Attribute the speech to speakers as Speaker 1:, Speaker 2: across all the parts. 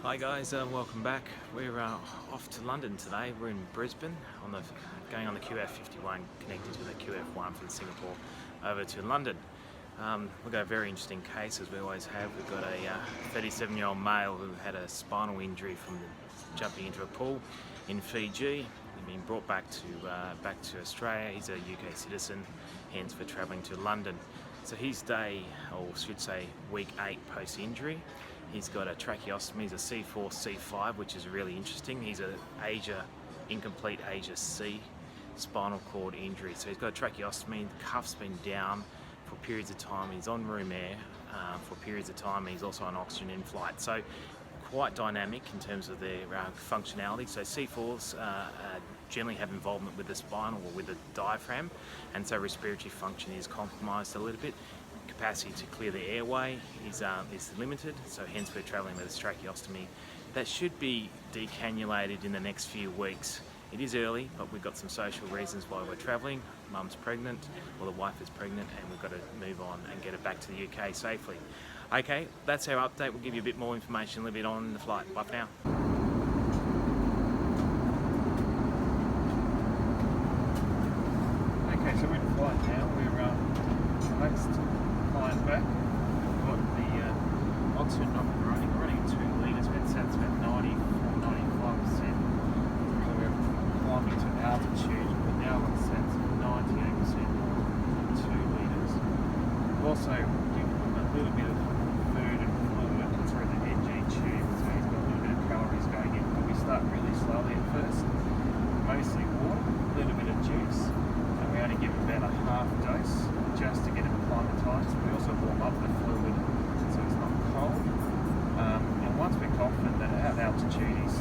Speaker 1: Hi guys, welcome back. We're off to London today. We're in Brisbane, going on the QF51, connected to the QF1 from Singapore over to London. We've got a very interesting case, as we always have. We've got a 37-year-old male who had a spinal injury from jumping into a pool in Fiji. He's been brought back to Australia. He's a UK citizen, hence for travelling to London. So his day, or should say week 8 post-injury, he's got a tracheostomy. He's a C4, C5, which is really interesting. He's an incomplete Asia C spinal cord injury. So he's got a tracheostomy, the cuff's been down for periods of time. He's on room air for periods of time. He's also on oxygen in flight. So quite dynamic in terms of their functionality. So C4s generally have involvement with the spinal or with the diaphragm, and so respiratory function is compromised a little bit. Capacity to clear the airway is limited, so hence we're travelling with a tracheostomy. That should be decannulated in the next few weeks. It is early, but we've got some social reasons why we're travelling. Mum's pregnant, or the wife is pregnant, and we've got to move on and get it back to the UK safely. Okay, that's our update. We'll give you a bit more information a little bit on the flight. Bye for now. Okay, so we're in flight now. We're next flying back. We've got the oxygen not running. We're running 2 litres. We're at about 94-95%. So we're climbing to altitude, but now we're at 98% 2 litres. We've also given him a little bit of food and fluid through the NG tube, so he's got a little bit of calories going in. But we start really slowly at first, mostly water, a little bit of juice, and we only give him about a half dose just to get him acclimatised. We also warm up the fluid so it's not cold. And once we're confident that at altitude his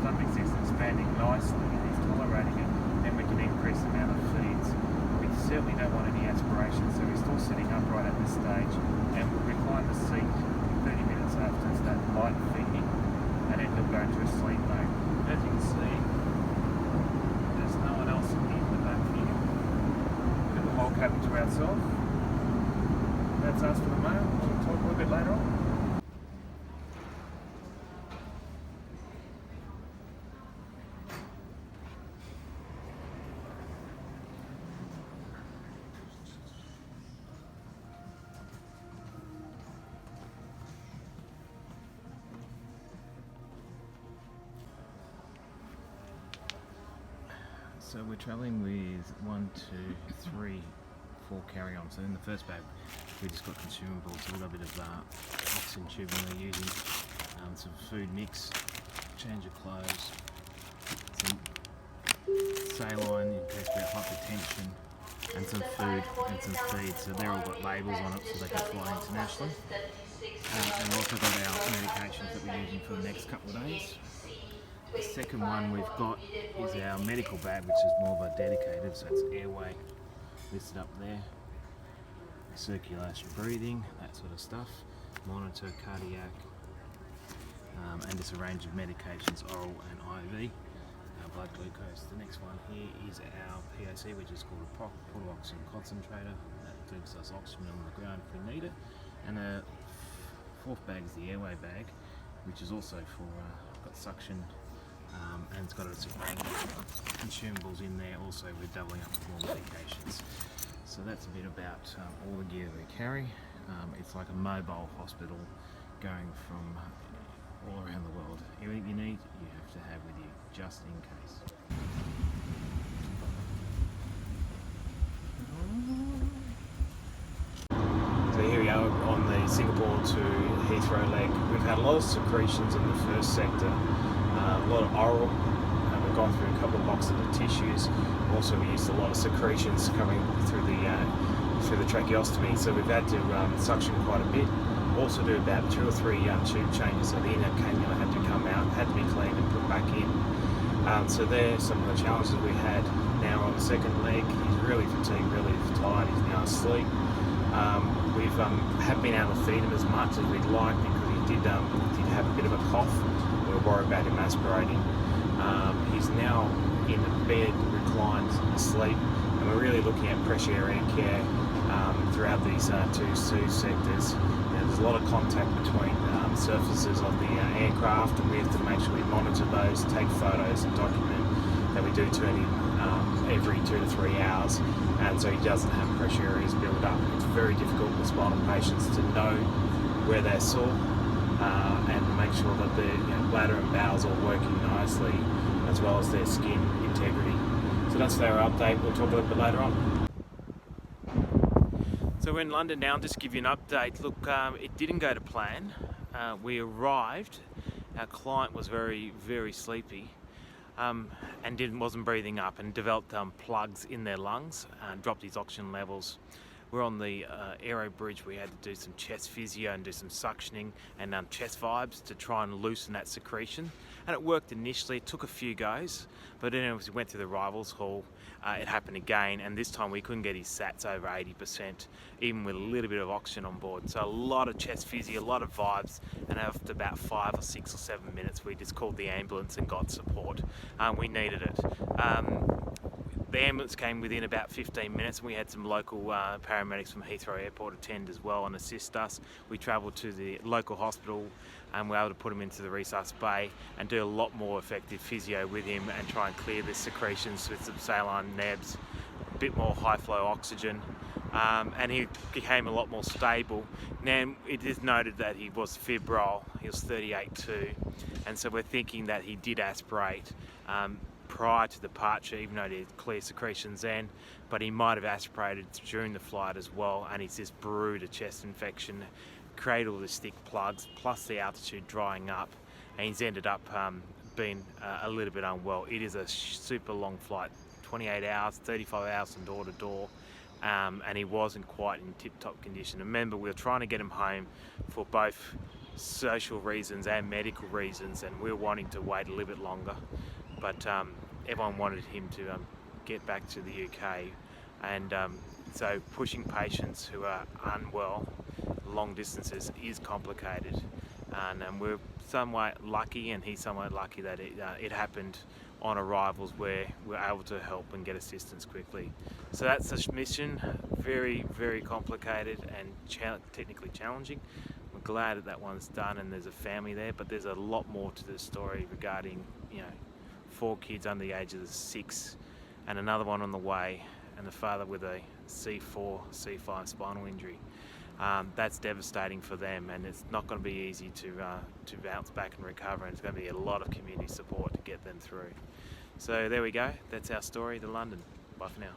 Speaker 1: stomach is expanding nicely and he's tolerating it, then we can increase the amount of feeds. We certainly don't want any aspiration, so we're still sitting upright at this stage, and we'll recline the seat 30 minutes after that light feeding, and then he'll go into a sleep mode. As you can see, there's no one else in the back here. We've got the whole cabin to ourselves. That's us for the moment. We'll talk a little bit later on. So we're travelling with 1, 2, 3, 4 carry-ons. So in the first bag, we just got consumables. So we've got a bit of oxygen tubing we're using, some food mix, change of clothes, some saline in case we have hypertension, and some food and some feed. So they're all got labels on it so they can fly internationally. And we've also got our medications that we're using for the next couple of days. The second one we've got is our medical bag, which is more of a dedicated, so it's airway listed up there, circulation, breathing, that sort of stuff, monitor, cardiac, and just a range of medications, oral and IV, blood glucose. The next one here is our POC, which is called a portable oxygen concentrator. That gives us oxygen on the ground if we need it. And the fourth bag is the airway bag, which is also for got suction. And it's got a range of consumables in there. Also, we're doubling up with more medications. So that's a bit about all the gear we carry. It's like a mobile hospital going from all around the world. Everything you need, you have to have with you, just in case. So here we are on the Singapore to Heathrow leg. We've had a lot of secretions in the first sector. A lot of oral, we've gone through a couple of boxes of tissues. Also, we used a lot of secretions coming through the tracheostomy, so we've had to suction quite a bit. Also do about 2 or 3 tube changes, so the inner cannula had to come out, had to be cleaned and put back in. So there's some of the challenges we had. Now on the second leg, he's really fatigued, really tired, he's now asleep. We haven't been able to feed him as much as we'd like because he did have a bit of a cough. We were worried about him aspirating. He's now in the bed, reclined, asleep, and we're really looking at pressure area care throughout these two sectors. There's a lot of contact between surfaces of the aircraft, and we have to make sure we monitor those, take photos and document that. We do turn in every 2 to 3 hours, and so he doesn't have pressure areas build up. It's very difficult for spinal patients to know where they're sore and make sure that their bladder and bowels are working nicely, as well as their skin integrity. So that's their update. We'll talk a little bit later on. So we're in London now, and just to give you an update. Look, it didn't go to plan. We arrived, our client was very, very sleepy and wasn't breathing up, and developed plugs in their lungs and dropped his oxygen levels. We're on the aero bridge. We had to do some chest physio and do some suctioning and chest vibes to try and loosen that secretion. And it worked initially. It took a few goes, but then as we went through the arrivals hall, it happened again, and this time we couldn't get his sats over 80%, even with a little bit of oxygen on board. So a lot of chest physio, a lot of vibes, and after about 5 or 6 or 7 minutes, we just called the ambulance and got support. We needed it. The ambulance came within about 15 minutes, and we had some local paramedics from Heathrow Airport attend as well and assist us. We travelled to the local hospital and we were able to put him into the resus bay and do a lot more effective physio with him and try and clear the secretions with some saline nebs, a bit more high flow oxygen, and he became a lot more stable. Now it is noted that he was febrile, he was 38.2, and so we're thinking that he did aspirate prior to departure, even though he had clear secretions then, but he might have aspirated during the flight as well, and he's just brewed a chest infection, created all the thick plugs, plus the altitude drying up, and he's ended up being a little bit unwell. It is a super long flight, 28 hours, 35 hours from door to door, and he wasn't quite in tip-top condition. Remember, we were trying to get him home for both social reasons and medical reasons, and we were wanting to wait a little bit longer, but everyone wanted him to get back to the UK, and so pushing patients who are unwell long distances is complicated, and we're somewhat lucky, and he's somewhat lucky that it happened on arrivals where we're able to help and get assistance quickly. So that's the mission. Very, very complicated and technically challenging. We're glad that that one's done and there's a family there, but there's a lot more to the story regarding 4 kids under the age of 6 and another one on the way, and the father with a C4, C5 spinal injury. That's devastating for them, and it's not going to be easy to bounce back and recover, and it's going to be a lot of community support to get them through. So there we go, that's our story to London. Bye for now.